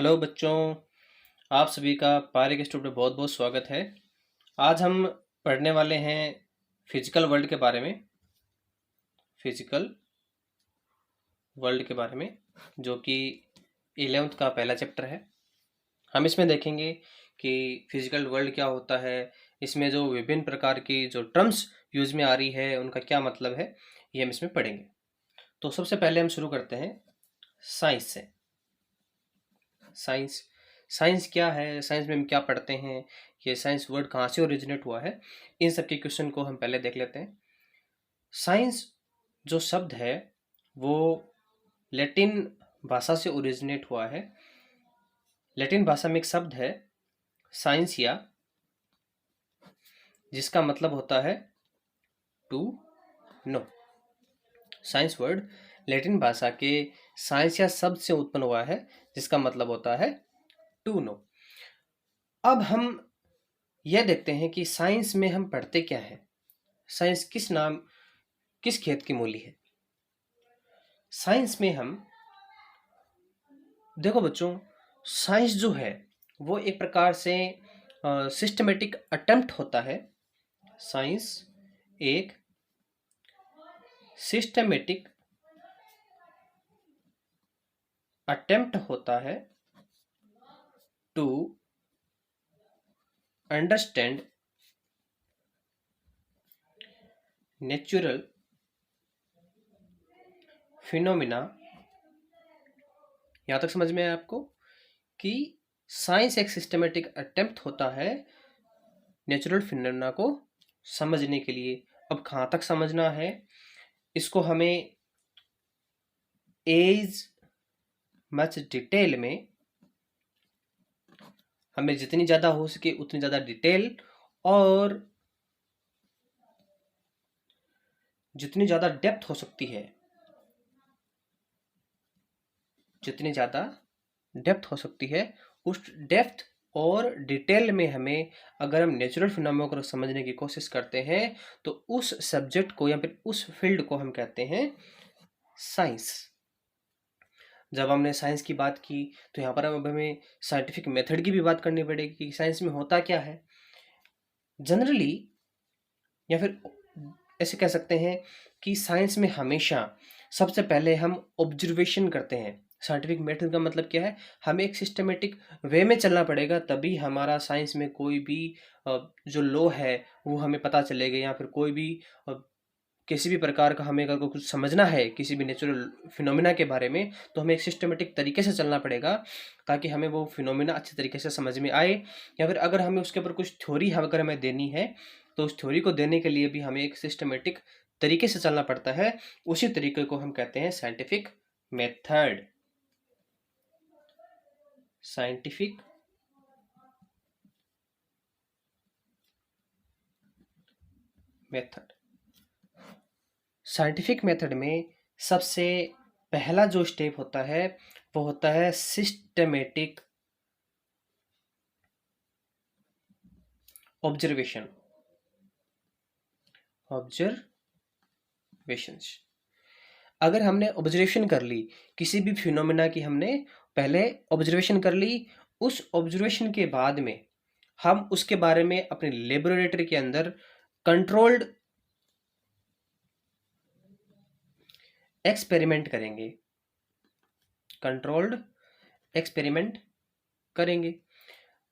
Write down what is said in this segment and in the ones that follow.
Hello बच्चों, आप सभी का पारे के स्टूडियो में बहुत बहुत स्वागत है। आज हम पढ़ने वाले हैं फिजिकल वर्ल्ड के बारे में। फिजिकल वर्ल्ड के बारे में जो कि 11th का पहला चैप्टर है। हम इसमें देखेंगे कि फिजिकल वर्ल्ड क्या होता है, इसमें जो विभिन्न प्रकार की जो टर्म्स यूज में आ रही है उनका क्या मतलब है, ये हम इसमें पढ़ेंगे। तो सबसे पहले हम शुरू करते हैं साइंस से। साइंस साइंस क्या है, साइंस में हम क्या पढ़ते हैं, ये साइंस वर्ड कहाँ से ओरिजिनेट हुआ है, इन सब के क्वेश्चन को हम पहले देख लेते हैं। साइंस जो शब्द है वो लैटिन भाषा से ओरिजिनेट हुआ है। लैटिन भाषा में एक शब्द है साइंसिया, जिसका मतलब होता है to know. Science word Latin भाषा के साइंसिया शब्द से उत्पन्न हुआ है, जिसका मतलब होता है टू नो। अब हम यह देखते हैं कि साइंस में हम पढ़ते क्या है, साइंस किस खेत की मूली है। साइंस में हम देखो बच्चों, साइंस जो है वो एक प्रकार से सिस्टमेटिक अटेम्प्ट होता है। साइंस एक सिस्टमेटिक अटेम्प्ट होता है टू अंडरस्टैंड नेचुरल फिनोमिना। यहाँ तक समझ में आया आपको कि साइंस एक सिस्टमेटिक अटेम्प्ट होता है नेचुरल फिनोमिना को समझने के लिए। अब कहाँ तक समझना है इसको हमें एज मच डिटेल में, हमें जितनी ज़्यादा हो सके उतनी ज़्यादा डिटेल और जितनी ज़्यादा डेप्थ हो सकती है, जितनी ज़्यादा डेप्थ हो सकती है उस डेप्थ और डिटेल में हमें, अगर हम नेचुरल फिनोमेना को समझने की कोशिश करते हैं तो उस सब्जेक्ट को या फिर उस फील्ड को हम कहते हैं साइंस। जब हमने साइंस की बात की तो यहाँ पर अब हमें साइंटिफिक मेथड की भी बात करनी पड़ेगी कि साइंस में होता क्या है। जनरली या फिर ऐसे कह सकते हैं कि साइंस में हमेशा सबसे पहले हम ऑब्जर्वेशन करते हैं। साइंटिफिक मेथड का मतलब क्या है, हमें एक सिस्टमेटिक वे में चलना पड़ेगा, तभी हमारा साइंस में कोई भी जो लॉ है वो हमें पता चलेगा, या फिर कोई भी किसी भी प्रकार का हमें अगर कुछ समझना है किसी भी नेचुरल फिनोमिना के बारे में तो हमें एक सिस्टमेटिक तरीके से चलना पड़ेगा, ताकि हमें वो फिनोमिना अच्छे तरीके से समझ में आए। या फिर अगर हमें उसके ऊपर कुछ थ्योरी अगर हमें देनी है तो उस थ्योरी को देने के लिए भी हमें एक सिस्टमेटिक तरीके से चलना पड़ता है। उसी तरीके को हम कहते हैं scientific method. Scientific method scientific method में सबसे पहला जो स्टेप होता है वो होता है सिस्टमेटिक ऑब्जर्वेशन। ऑब्जर्वेशंस, अगर हमने ऑब्जर्वेशन कर ली किसी भी फिनोमेना की, हमने पहले ऑब्जर्वेशन कर ली, उस ऑब्जर्वेशन के बाद में हम उसके बारे में अपने लेबोरेटरी के अंदर कंट्रोल्ड एक्सपेरिमेंट करेंगे। कंट्रोल्ड एक्सपेरिमेंट करेंगे।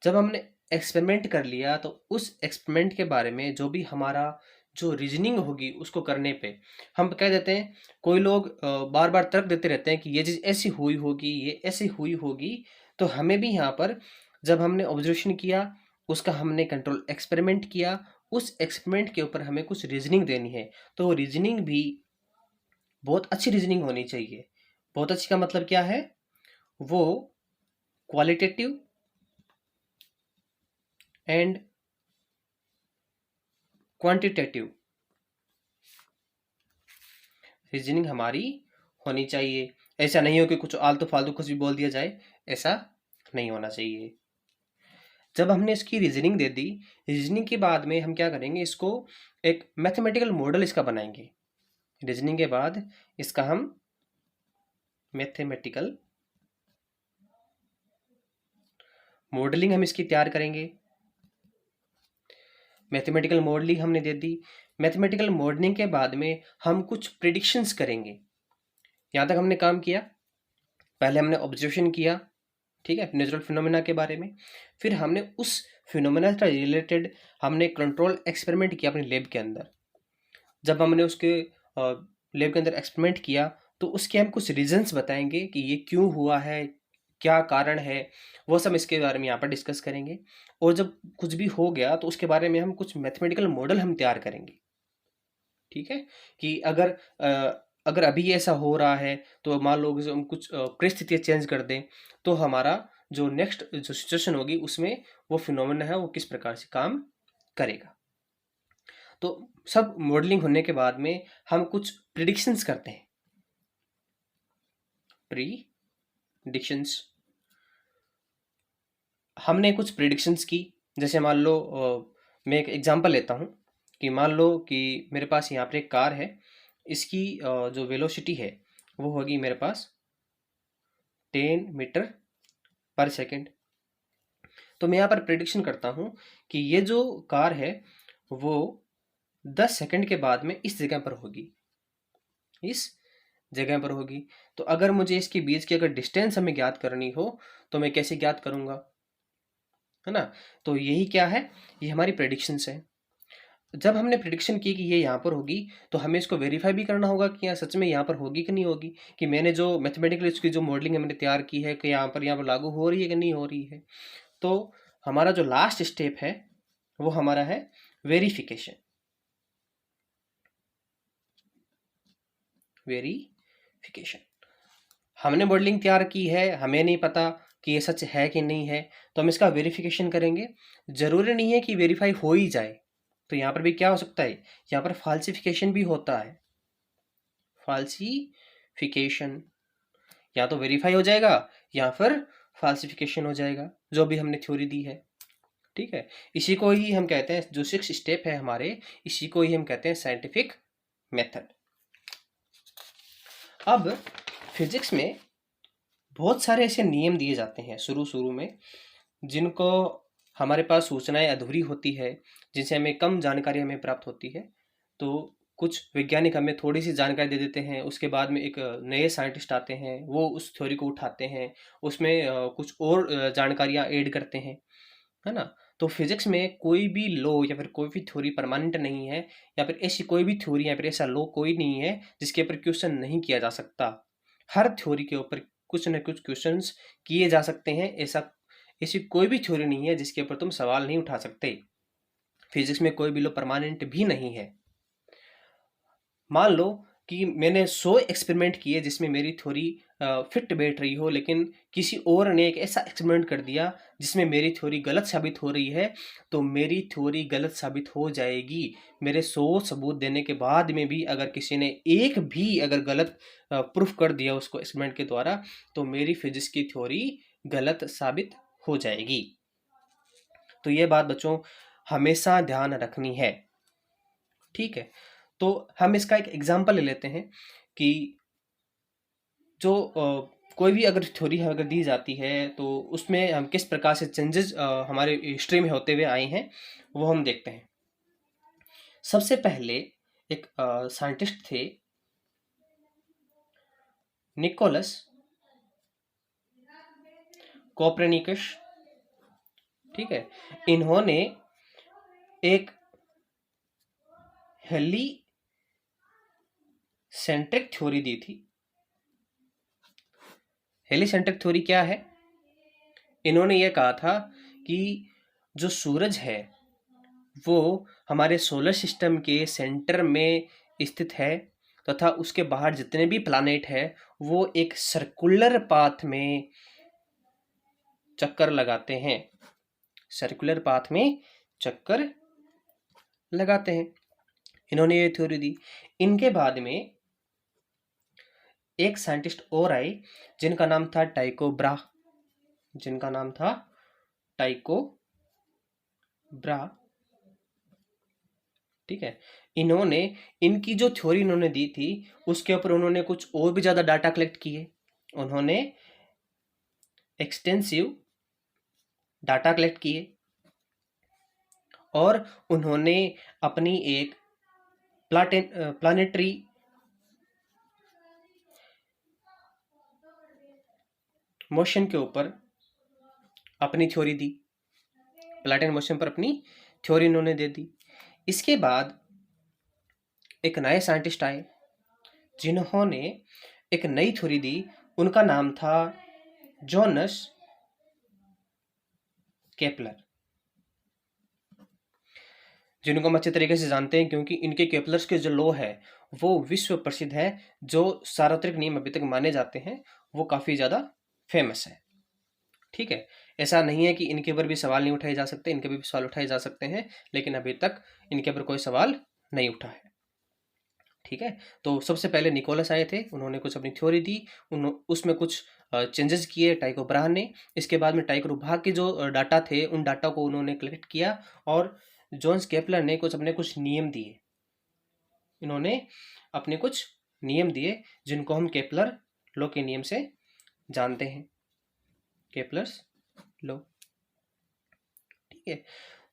जब हमने एक्सपेरिमेंट कर लिया तो उस एक्सपेरिमेंट के बारे में जो भी हमारा जो रीजनिंग होगी उसको करने पे हम कह देते हैं, कोई लोग बार बार तर्क देते रहते हैं कि ये चीज़ ऐसी हुई होगी, ये ऐसी हुई होगी। तो हमें भी यहाँ पर जब हमने ऑब्जर्वेशन किया, उसका हमने कंट्रोल एक्सपेरिमेंट किया, उस एक्सपेरिमेंट के ऊपर हमें कुछ रीजनिंग देनी है। तो रीजनिंग भी बहुत अच्छी रीजनिंग होनी चाहिए। बहुत अच्छी का मतलब क्या है, वो क्वालिटेटिव एंड क्वांटिटेटिव रीजनिंग हमारी होनी चाहिए। ऐसा नहीं हो कि कुछ आलतू फालतू कुछ भी बोल दिया जाए, ऐसा नहीं होना चाहिए। जब हमने इसकी रीजनिंग दे दी, रीजनिंग के बाद में हम क्या करेंगे, इसको एक मैथमेटिकल मॉडल इसका बनाएंगे। रीजनिंग के बाद इसका हम मैथमेटिकल मॉडलिंग हम इसकी तैयार करेंगे। मैथमेटिकल मॉडलिंग हमने दे दी। मैथमेटिकल मॉडलिंग के बाद में हम कुछ प्रिडिक्शंस करेंगे। यहाँ तक हमने काम किया। पहले हमने ऑब्जर्वेशन किया, ठीक है, नेचुरल फिनोमेना के बारे में। फिर हमने उस फिनोमेना से रिलेटेड हमने कंट्रोल एक्सपेरिमेंट किया अपने लैब के अंदर। जब हमने उसके लैब के अंदर एक्सपेरिमेंट किया तो उसके हम कुछ रीजंस बताएंगे कि ये क्यों हुआ है, क्या कारण है, वो सब इसके बारे में यहाँ पर डिस्कस करेंगे। और जब कुछ भी हो गया तो उसके बारे में हम कुछ मैथमेटिकल मॉडल हम तैयार करेंगे, ठीक है, कि अगर अभी ऐसा हो रहा है तो मान लो कि हम कुछ परिस्थितियाँ चेंज कर दें तो हमारा जो नेक्स्ट जो सिचुएशन होगी उसमें वो फिनोमेना है वो किस प्रकार से काम करेगा। तो सब मॉडलिंग होने के बाद में हम कुछ प्रिडिक्शंस करते हैं। प्रिडिक्शंस हमने कुछ प्रिडिक्शंस की। जैसे मान लो मैं एक एग्जांपल लेता हूँ कि मान लो कि मेरे पास यहाँ पर एक कार है, इसकी जो वेलोसिटी है वो होगी मेरे पास 10 मीटर पर सेकेंड। तो मैं यहाँ पर प्रिडिक्शन करता हूँ कि ये जो कार है वो 10 सेकंड के बाद में इस जगह पर होगी, इस जगह पर होगी। तो अगर मुझे इसके बीच की अगर डिस्टेंस हमें ज्ञात करनी हो तो मैं कैसे ज्ञात करूंगा, है ना। तो यही क्या है, ये हमारी प्रेडिक्शंस है। जब हमने प्रिडिक्शन की कि ये यहाँ पर होगी तो हमें इसको वेरीफाई भी करना होगा कि यहाँ सच में यहाँ पर होगी कि नहीं होगी, कि मैंने जो मैथमेटिकल इसकी जो मॉडलिंग है मैंने तैयार की है कि यहाँ पर लागू हो रही है कि नहीं हो रही है। तो हमारा जो लास्ट स्टेप है वो हमारा है वेरिफिकेशन। वेरिफिकेशन हमने मॉडलिंग तैयार की है, हमें नहीं पता कि ये सच है कि नहीं है, तो हम इसका वेरिफिकेशन करेंगे। जरूरी नहीं है कि वेरीफाई हो ही जाए, तो यहाँ पर भी क्या हो सकता है, यहाँ पर फाल्सिफिकेशन भी होता है। फाल्सिफिकेशन या तो वेरीफाई हो जाएगा या फिर फाल्सिफिकेशन हो जाएगा, जो भी हमने थ्योरी दी है, ठीक है। इसी को ही हम कहते हैं, जो 6 स्टेप है हमारे, इसी को ही हम कहते हैं साइंटिफिक मेथड। अब फिजिक्स में बहुत सारे ऐसे नियम दिए जाते हैं शुरू में, जिनको हमारे पास सूचनाएं अधूरी होती है, जिनसे हमें कम जानकारी हमें प्राप्त होती है। तो कुछ वैज्ञानिक हमें थोड़ी सी जानकारी दे देते हैं, उसके बाद में एक नए साइंटिस्ट आते हैं, वो उस थ्योरी को उठाते हैं, उसमें कुछ और जानकारियाँ ऐड करते हैं, है ना। तो फिजिक्स में कोई भी लॉ या फिर कोई भी थ्योरी परमानेंट नहीं है, या फिर ऐसी कोई भी थ्योरी या फिर ऐसा लॉ कोई नहीं है जिसके ऊपर क्वेश्चन नहीं किया जा सकता। हर थ्योरी के ऊपर कुछ न कुछ क्वेश्चंस किए जा सकते हैं। ऐसी कोई भी थ्योरी नहीं है जिसके ऊपर तुम सवाल नहीं उठा सकते। फिजिक्स में कोई भी लॉ परमानेंट भी नहीं है। मान लो कि मैंने 100 एक्सपेरिमेंट किए जिसमें मेरी थ्योरी फिट बैठ रही हो, लेकिन किसी और ने एक ऐसा एक्सपेरिमेंट कर दिया जिसमें मेरी थ्योरी गलत साबित हो रही है, तो मेरी थ्योरी गलत साबित हो जाएगी। मेरे 100 सबूत देने के बाद में भी अगर किसी ने एक भी अगर गलत प्रूफ कर दिया उसको एक्सपेरिमेंट के द्वारा, तो मेरी फिजिक्स की थ्योरी गलत साबित हो जाएगी। तो ये बात बच्चों हमेशा ध्यान रखनी है, ठीक है। तो हम इसका एक एग्जांपल ले लेते हैं कि जो कोई भी अगर थ्योरी अगर दी जाती है तो उसमें हम किस प्रकार से चेंजेस हमारे हिस्ट्री में होते हुए आए हैं वो हम देखते हैं। सबसे पहले एक साइंटिस्ट थे, निकोलस कोपरनिकस, ठीक है। इन्होंने एक हेलिसेंट्रिक थ्योरी दी थी। हेलिसेंट्रिक थ्योरी क्या है, इन्होंने ये कहा था कि जो सूरज है वो हमारे सोलर सिस्टम के सेंटर में स्थित है, तथा उसके बाहर जितने भी प्लैनेट है वो एक सर्कुलर पाथ में चक्कर लगाते हैं, सर्कुलर पाथ में चक्कर लगाते हैं। इन्होंने ये थ्योरी दी। इनके बाद में एक साइंटिस्ट और आए जिनका नाम था टाइको ब्रा, जिनका नाम था टाइको ब्रा, ठीक है। इन्होंने इनकी जो थ्योरी इन्होंने दी थी उसके ऊपर उन्होंने कुछ और भी ज़्यादा डाटा कलेक्ट किए। उन्होंने एक्सटेंसिव डाटा कलेक्ट किए और उन्होंने अपनी एक प्लानिटरी मोशन के ऊपर अपनी थ्योरी दी, प्लानेटरी मोशन पर अपनी थ्योरी उन्होंने दे दी। इसके बाद एक नए साइंटिस्ट आए जिन्होंने एक नई थ्योरी दी, उनका नाम था जोनस केपलर, जिनको हम अच्छे तरीके से जानते हैं क्योंकि इनके केपलर्स के जो लॉ है वो विश्व प्रसिद्ध है। जो सार्वत्रिक नियम अभी तक माने जाते हैं वो काफ़ी ज़्यादा फेमस है। ठीक है, ऐसा नहीं है कि इनके ऊपर भी सवाल नहीं उठाए जा सकते, इनके भी सवाल उठाए जा सकते हैं, लेकिन अभी तक इनके ऊपर कोई सवाल नहीं उठा है। ठीक है, तो सबसे पहले निकोलस आए थे, उन्होंने कुछ अपनी थ्योरी दी, उसमें कुछ चेंजेस किए टाइको ब्राहे ने। इसके बाद में टाइको ब्राहे के जो डाटा थे उन डाटा को उन्होंने कलेक्ट किया और जोन्स केपलर ने कुछ नियम दिए। इन्होंने अपने कुछ नियम दिए जिनको हम केपलर लॉ के नियम से जानते हैं, केपलर्स लॉ। ठीक है,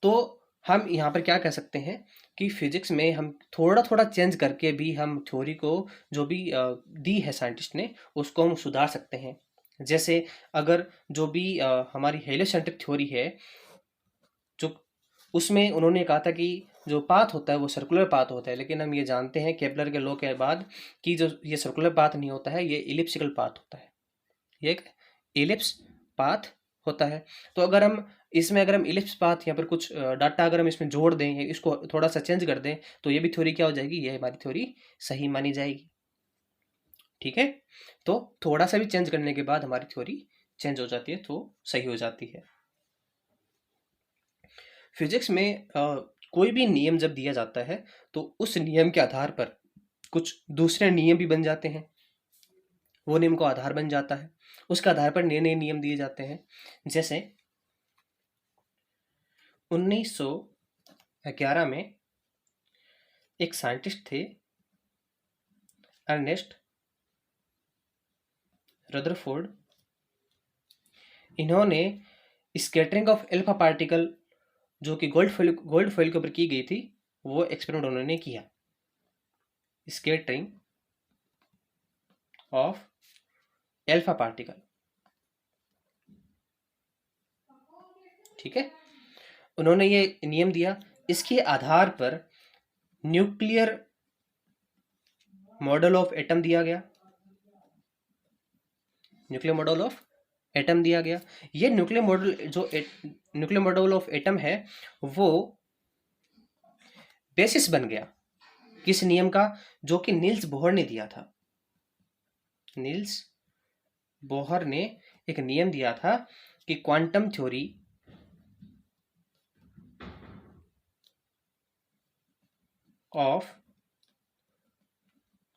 तो हम यहाँ पर क्या कह सकते हैं कि फिजिक्स में हम थोड़ा थोड़ा चेंज करके भी हम थ्योरी को जो भी दी है साइंटिस्ट ने उसको हम सुधार सकते हैं। जैसे अगर जो भी हमारी हेलियोसेंट्रिक थ्योरी है, जो उसमें उन्होंने कहा था कि जो पाथ होता है वो सर्कुलर पाथ होता है, लेकिन हम ये जानते हैं केपलर के लॉ के बाद कि जो ये सर्कुलर पाथ नहीं होता है, ये इलिप्सिकल पाथ होता है, ये एक इलिप्स पाथ होता है। तो अगर हम इलिप्स पाथ यहाँ पर कुछ डाटा अगर हम इसमें जोड़ दें, इसको थोड़ा सा चेंज कर दें, तो ये भी थ्योरी क्या हो जाएगी, ये हमारी थ्योरी सही मानी जाएगी। ठीक है, तो थोड़ा सा भी चेंज करने के बाद हमारी थ्योरी चेंज हो जाती है, तो सही हो जाती है। फिजिक्स में कोई भी नियम जब दिया जाता है तो उस नियम के आधार पर कुछ दूसरे नियम भी बन जाते हैं, वो नियम को आधार बन जाता है, उसके आधार पर नए नए नियम दिए जाते हैं। जैसे 1911 में एक साइंटिस्ट थे अर्नेस्ट रदरफोर्ड, इन्होंने स्कैटरिंग ऑफ एल्फा पार्टिकल जो कि गोल्ड फॉइल के ऊपर की गई थी, वो एक्सपेरिमेंट उन्होंने किया, स्कैटरिंग ऑफ एल्फा पार्टिकल। ठीक है, उन्होंने ये नियम दिया, इसके आधार पर न्यूक्लियर मॉडल ऑफ एटम दिया गया, न्यूक्लियर मॉडल ऑफ एटम दिया गया। ये न्यूक्लियर मॉडल ऑफ एटम है वो बेसिस बन गया किस नियम का, जो कि नील्स बोहर ने दिया था। नील्स बोहर ने एक नियम दिया था कि quantum theory of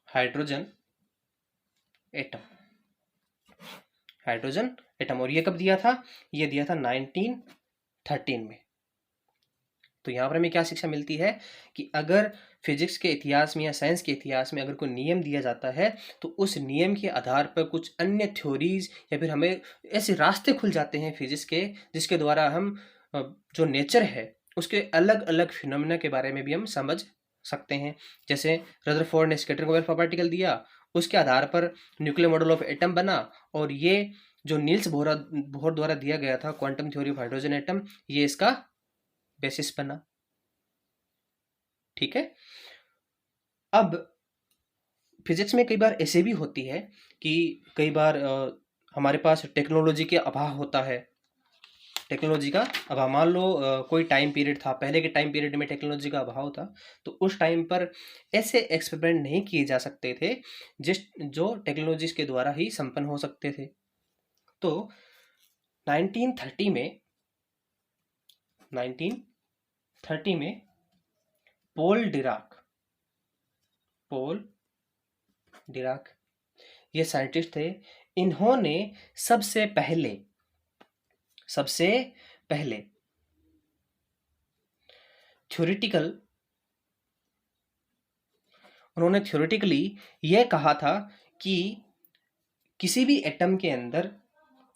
hydrogen atom, hydrogen atom. और ये कब दिया था, ये दिया था 1913 में। तो यहाँ पर हमें क्या शिक्षा मिलती है कि अगर फिजिक्स के इतिहास में या साइंस के इतिहास में अगर कोई नियम दिया जाता है तो उस नियम के आधार पर कुछ अन्य थ्योरीज या फिर हमें ऐसे रास्ते खुल जाते हैं फिजिक्स के, जिसके द्वारा हम जो नेचर है उसके अलग अलग फिनोमेना के बारे में भी हम समझ सकते हैं। जैसे रदरफोर्ड ने स्कैटरिंग ऑफ एल्फा पार्टिकल दिया, उसके आधार पर न्यूक्लियर मॉडल ऑफ एटम बना, और ये जो नील्स बोहर द्वारा दिया गया था quantum theory of hydrogen atom, ये इसका बेसिस बना। ठीक है, अब फिजिक्स में कई बार ऐसे भी होती है कि कई बार हमारे पास टेक्नोलॉजी के अभाव होता है, टेक्नोलॉजी का अभाव। मान लो कोई टाइम पीरियड था, पहले के टाइम पीरियड में टेक्नोलॉजी का अभाव था, तो उस टाइम पर ऐसे एक्सपेरिमेंट नहीं किए जा सकते थे जो टेक्नोलॉजीज के द्वारा ही संपन्न हो सकते थे। तो 1930 में पोल डिराक ये साइंटिस्ट थे, इन्होंने सबसे पहले थ्योरेटिकली यह कहा था कि किसी भी एटम के अंदर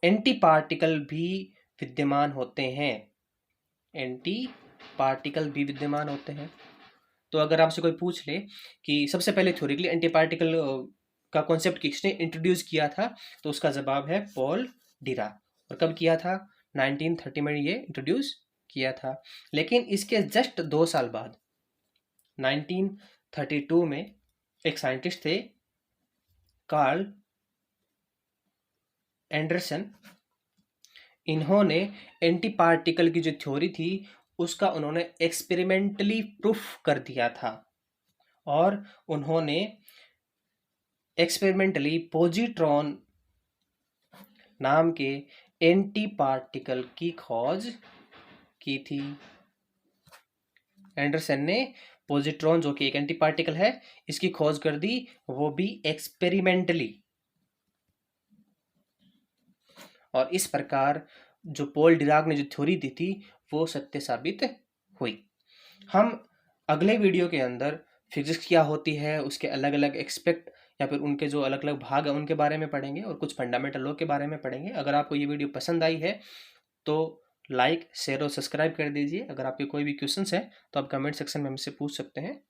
एंटी पार्टिकल भी विद्यमान होते हैं, एंटी पार्टिकल भी विद्यमान होते हैं। तो अगर आपसे कोई पूछ ले कि सबसे पहले थ्योरेटिकली एंटी पार्टिकल का कॉन्सेप्ट किसने इंट्रोड्यूस किया था, तो उसका जवाब है पॉल डिरा। और कब किया था? 1930 में ये इंट्रोड्यूस किया था। लेकिन इसके जस्ट 2 साल बाद 1932 में एक साइंटिस्ट थे कार्ल एंडरसन। इन्होंने एंटी पार्टिकल की जो थ्योरी थी उसका उन्होंने एक्सपेरिमेंटली प्रूफ कर दिया था, और उन्होंने एक्सपेरिमेंटली पॉजिट्रॉन नाम के एंटी पार्टिकल की खोज की थी। एंडरसन ने पॉजिट्रॉन, जो कि एक एंटी पार्टिकल है, इसकी खोज कर दी, वो भी एक्सपेरिमेंटली। और इस प्रकार जो पॉल डिराक ने जो थ्योरी दी थी वो सत्य साबित हुई। हम अगले वीडियो के अंदर फिजिक्स क्या होती है, उसके अलग अलग एक्सपेक्ट या फिर उनके जो अलग अलग भाग हैं उनके बारे में पढ़ेंगे, और कुछ फंडामेंटल लॉ के बारे में पढ़ेंगे। अगर आपको ये वीडियो पसंद आई है तो लाइक, शेयर और सब्सक्राइब कर दीजिए। अगर आपके कोई भी क्वेश्चंस हैं तो आप कमेंट सेक्शन में हमसे पूछ सकते हैं।